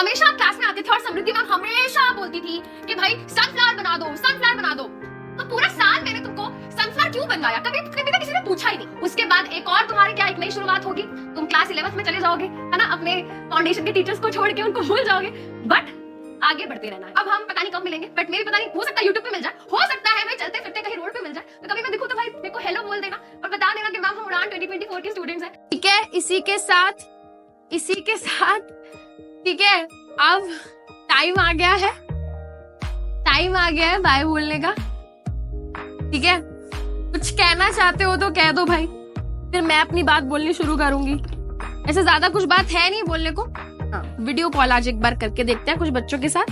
हमेशा क्लास में आते थे और समृद्धि मैम हमेशा बोलती थी कि भाई सनफ्लावर बना दो, सनफ्लावर बना दो। तो पूरा साल मैंने तुमको सनफ्लावर क्यों बनवाया, कभी कभी किसी ने पूछा ही नहीं। उसके बाद एक और तुम्हारी क्या एक नई शुरुआत होगी, तुम क्लास 11th में चले जाओगे, है ना, अपने फाउंडेशन के टीचर्स को छोड़ के उनको भूल जाओगे, बट आगे बढ़ते रहना है। अब हम पता नहीं कब मिलेंगे, बट मेरी पता नहीं, हो सकता है यूट्यूब पे मिल जाए, हो सकता है मैं चलते फिरते कहीं रोड पे मिल जाए, तो कभी मैं दिखूं तो भाई मेरे को हेलो बोल देना और बता देना कि मैम हम उड़ान 2024 के स्टूडेंट्स हैं। ठीक है, इसी के साथ ठीक है, अब टाइम आ गया है बाय बोलने का। ठीक है, कुछ कहना चाहते हो तो कह दो भाई, फिर मैं अपनी बात बोलनी शुरू करूंगी। ऐसे ज्यादा कुछ बात है नहीं बोलने को। हाँ, वीडियो कॉल आज एक बार करके देखते हैं कुछ बच्चों के साथ।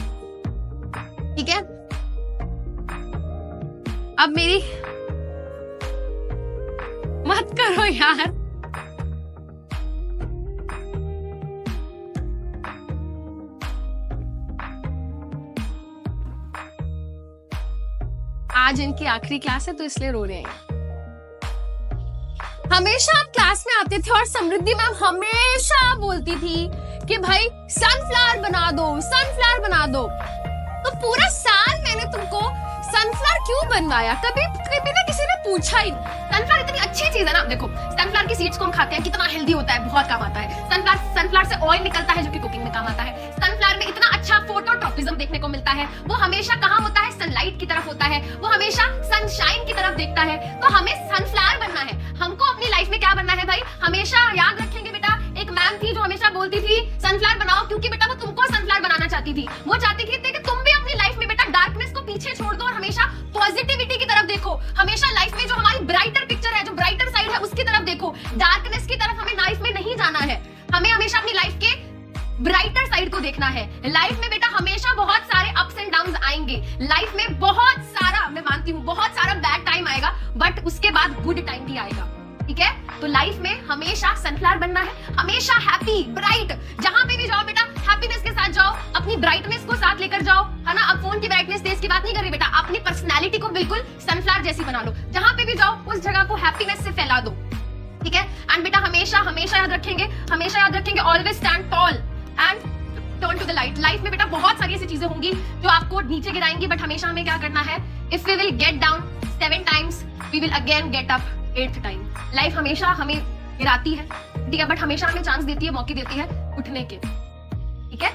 ठीक है, अब मेरी मत करो यार, आज इनकी आखिरी क्लास है तो इसलिए रो रहे हैं। हमेशा आप क्लास में आते थे और समृद्धि मैम हमेशा बोलती थी कि भाई सनफ्लावर बना दो, सनफ्लावर बना दो। तो पूरा साल मैंने तुमको सनफ्लावर क्यों बनवाया, कभी ना किसी ने पूछा ही नहीं। सनफ्लावर इतनी अच्छी चीज है ना, देखो सनफ्लावर की सीड्स को हम खाते हैं, कितना हेल्दी होता है, बहुत काम आता है। सनफ्लावर से ऑयल निकलता है जो कि कुकिंग में काम आता है। सनफ्लावर में इतना अच्छा फोटोट्रॉपिज्म देखने को मिलता है, वो हमेशा कहाँ होता है, सनलाइट की तरफ होता है, वो हमेशा सनशाइन की तरफ देखता है। तो हमें सनफ्लावर बनना है, हमको अपनी लाइफ में क्या बनना है भाई, हमेशा याद रखेंगे बेटा। एक मैम थी जो हमेशा बोलती थी सनफ्लावर बनाओ, क्योंकि बेटा वो तुमको सनफ्लावर बनाना चाहती थी। वो चाहती थी कि तुम भी अपनी लाइफ में बेटा डार्कनेस को पीछे छोड़ दो और हमेशा पॉजिटिविटी की तरफ देखो। हमेशा लाइफ में जो हमारी ब्राइटर पिक्चर है, जो ब्राइटर साइड है, उसकी तरफ देखो। डार्कनेस की तरफ हमें लाइफ में नहीं जाना है, हमें हमेशा अपनी लाइफ के ब्राइटर साइड को देखना है। लाइफ में बेटा हमेशा बहुत सारे अप्स एंड डाउन्स आएंगे, लाइफ में बहुत सारा, मैं मानती हूँ बहुत सारा बैड टाइम आएगा, बट उसके बाद गुड टाइम भी आएगा। ठीक है, तो लाइफ में हमेशा सनफ्लावर बनना है, हमेशा हैप्पी ब्राइट, जहां पे भी जाओ बेटा हैप्पीनेस के साथ जाओ, अपनी ब्राइटनेस को साथ लेकर जाओ, है ना। अब फोन की ब्राइटनेस तेज की बात नहीं कर रही बेटा, अपनी पर्सनैलिटी को बिल्कुल सनफ्लावर जैसी बना लो। जहां पे भी जाओ उस जगह को हैप्पीनेस से फैला दो। ठीक है, एंड बेटा हमेशा याद रखेंगे always stand tall and turn to the light. Life में बेटा बहुत सारी ऐसी चीजें होंगी जो आपको नीचे गिराएंगी, बट हमेशा हमें क्या करना है, if we will get down 7 times we will again get up 8th time. Life हमेशा हमें गिराती है, ठीक है, बट हमेशा हमें चांस देती है, मौके देती है उठने के। ठीक है,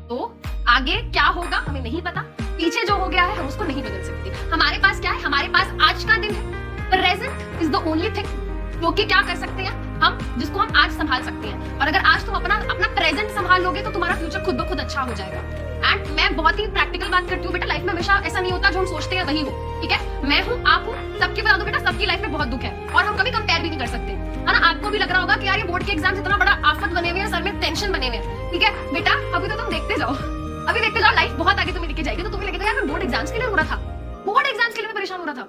तो आगे क्या होगा हमें नहीं पता, पीछे जो हो गया है हम उसको नहीं बदल सकते। हमारे पास क्या है, हमारे पास आज का दिन है, present is the only thing जो कि क्या कर सकते हैं हम, जिसको हम आज संभाल सकते हैं। और अगर आज तुम अपना प्रेजेंट संभाल लोगे तो तुम्हारा फ्यूचर खुद ब खुद अच्छा हो जाएगा। एंड मैं बहुत ही प्रैक्टिकल बात करती हूँ बेटा, लाइफ में हमेशा ऐसा नहीं होता जो हम सोचते हैं वही हो। ठीक है, मैं हूँ, आप हूँ, सबके बता दो बेटा, सबकी लाइफ में बहुत दुख है और हम कभी कंपेयर भी नहीं कर सकते, है ना। आपको भी लग रहा होगा कि यार ये बोर्ड के एग्जाम इतना बड़ा आफत बने हुए हैं, सर में टेंशन बने हुए हैं। ठीक है बेटा, अभी तो तुम देखते जाओ, लाइफ बहुत आगे तुम्हें लेके जाएगी, तो तुम्हें लगेगा यार मैं बोर्ड एग्जाम्स के लिए हो रहा था, बोर्ड एग्जाम्स के लिए मैं परेशान हो रहा था।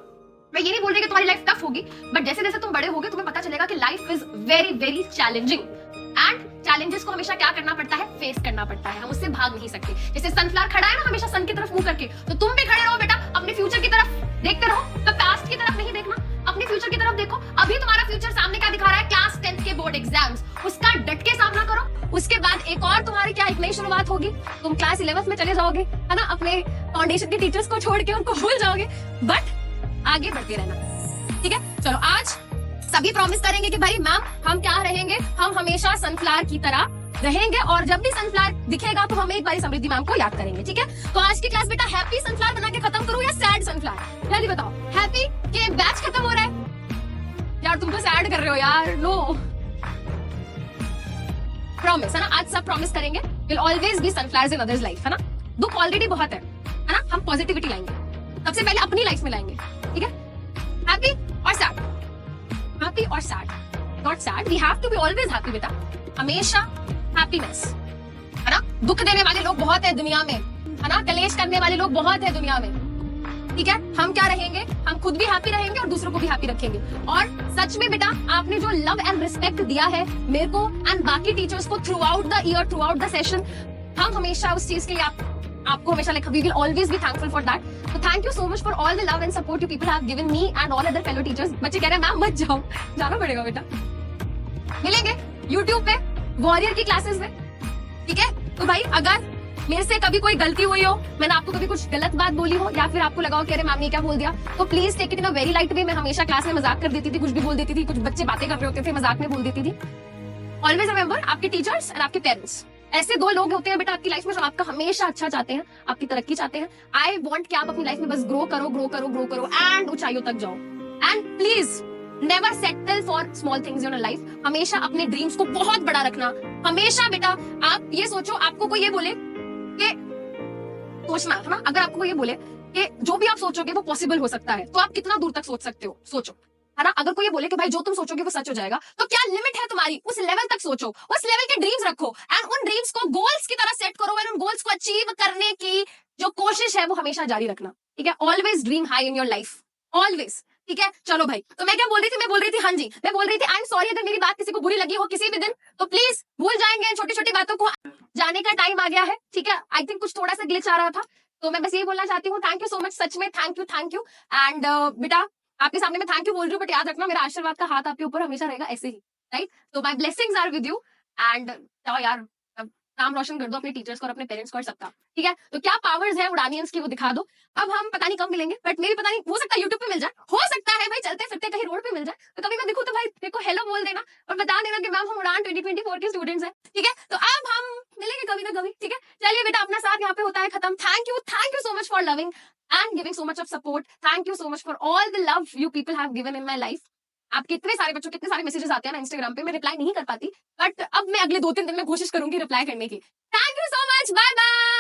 मैं ये नहीं बोल रही कि तुम्हारी लाइफ टफ होगी, बट जैसे जैसे तुम बड़े होगे तुम्हें पता चलेगा कि life is very very challenging and challenges को हमेशा क्या करना पड़ता है, फेस करना पड़ता है, हम उससे भाग नहीं सकते। जैसे सनफ्लावर खड़ा है ना हमेशा सन की तरफ मुंह करके, तो तुम भी खड़े रहो बेटा, अपने फ्यूचर की तरफ देखते रहो, तो पास्ट की तरफ नहीं देखना, अपने फ्यूचर की तरफ देखो। अभी तुम्हारा फ्यूचर सामने क्या दिखा रहा है, क्लास 10th के बोर्ड एग्जाम्स, उसका डट के सामना करो। उसके बाद एक और तुम्हारी क्या एक नई शुरुआत होगी, तुम क्लास 11th में चले जाओगे, है ना, अपने फाउंडेशन के टीचर्स को छोड़ के उनको भूल जाओगे, बट आगे बढ़ते रहना। ठीक है, चलो आज सभी प्रॉमिस करेंगे कि भाई मैम हम क्या रहेंगे, हम हमेशा सनफ्लावर की तरह रहेंगे, और जब भी सनफ्लावर दिखेगा तो हम एक बार समृद्धि मैम को याद करेंगे। ठीक है, तो आज की क्लास बेटा हैप्पी सनफ्लावर बना के खत्म करूं या सैड सनफ्लावर, जल्दी बताओ। हैप्पी के बैच खत्म हो रहा है यार, तुम तो सैड कर रहे हो यार, नो प्रॉमिस, है ना। आज सब प्रॉमिस करेंगे will always be sunflowers in others life, है ना। दुख ऑलरेडी बहुत है ना, हम पॉजिटिविटी लाएंगे, सबसे पहले अपनी लाइफ में लाएंगे। ठीक है, हैप्पी और सैड, हैप्पी और sad, not sad, we have to be always happy बेटा, हमेशा हैप्पीनेस, है ना। दुख देने वाले लोग बहुत है दुनिया में, है ना, कलेश करने वाले लोग बहुत है दुनिया में। ठीक है, हम क्या रहेंगे, हम खुद भी हैप्पी रहेंगे और दूसरों को भी हैप्पी रखेंगे। और सच में बेटा आपने जो लव एंड रिस्पेक्ट दिया है मेरे को एंड बाकी टीचर्स को through out the year, through out the session, हम हमेशा उस चीज के लिए आपको हमेशा like we will always be thankful for that. So thank you so much for all the love and support you people have given me and all other fellow teachers. बच्चे कह रहे हैं मैम मत जाओ, जाना पड़ेगा बेटा। मिलेंगे YouTube पे वॉरियर की क्लासेस में। ठीक है, तो भाई अगर मेरे से कभी कोई गलती हुई हो, मैंने आपको कभी कुछ गलत बात बोली हो, या फिर आपको लगा हो कि अरे मैम ने क्या बोल दिया, तो please take it in a very light way. मैं हमेशा क्लास में मजाक कर देती थी, कुछ भी बोल देती थी, कुछ बच्चे बातें कर रहे होते थे, मजाक में बोल देती थी। ऑलवेज रिमेंबर, आपके टीचर्स एंड आपके पेरेंट्स ऐसे दो लोग होते हैं बेटा आपकी लाइफ में जो आपका हमेशा अच्छा चाहते हैं, आपकी तरक्की चाहते हैं। आई वॉन्ट कि आप अपनी लाइफ में बस ग्रो करो, ग्रो करो, ग्रो करो एंड ऊंचाइयों तक जाओ। And please never settle for small things in your life. हमेशा अपने ड्रीम्स को बहुत बड़ा रखना। हमेशा बेटा आप ये सोचो, आपको कोई ये बोले कि सोचना है ना, अगर आपको कोई ये बोले कि जो भी आप सोचोगे वो पॉसिबल हो सकता है, तो आप कितना दूर तक सोच सकते हो, सोचो, है ना। अगर कोई ये बोले कि भाई जो तुम सोचोगे वो सच हो जाएगा, तो क्या लिमिट है तुम्हारी, उस लेवल तक सोचो, उस लेवल के ड्रीम्स रखो एंड उन ड्रीम्स को गोल्स की तरह सेट करो एंड उन गोल्स को अचीव करने की जो कोशिश है वो हमेशा जारी रखना, ठीक है। Always dream high in your life, always, ठीक है। चलो भाई, तो मैं क्या बोल रही थी, मैं बोल रही थी, हाँ जी, मैं बोल रही थी आई एम सॉरी अगर मेरी बात किसी को बुरी लगी हो किसी भी दिन, तो प्लीज भूल जाएंगे छोटी छोटी बातों को, जाने का टाइम आ गया है, ठीक है। आई थिंक कुछ थोड़ा सा ग्लिच आ रहा था, तो मैं बस ये बोलना चाहती हूँ, थैंक यू सो मच, सच में थैंक यू एंड बेटा आपके सामने मैं थैंक यू बोल रही हूँ, बट याद रखना मेरा आशीर्वाद का हाथ आपके ऊपर हमेशा रहेगा ऐसे ही, राइट। तो my blessings are with you and जाओ यार, अब नाम रोशन कर दो अपने टीचर्स को और अपने पेरेंट्स को और सबका, ठीक है। तो क्या पावर्स है उड़ानियंस की वो दिखा दो। अब हम पता नहीं कब मिलेंगे, बट मेरी पता नहीं, हो सकता है यूट्यूब पे मिल जाए, हो सकता है भाई चलते फिरते कहीं रोड पे मिल जाए, तो कभी मैं दिखूं तो भाई मेरे को हेलो बोल देना और बता देना कि मैम हम उड़ान 2024 के स्टूडेंट्स हैं, ठीक है। तो अब हम मिलेंगे कभी ना कभी, ठीक है। चलिए बेटा, अपना साथ यहाँ पे होता है खत्म। Thank you so much for loving and giving so much of support. Thank you so much for all the love you people have given in my life. आपके इतने सारे बच्चों के इतने सारे मैसेजेस आते हैं ना इंस्टाग्राम पे, मैं रिप्लाई नहीं कर पाती, बट अब मैं अगले 2-3 दिन में कोशिश करूंगी रिप्लाई करने की। Thank you so much, bye bye.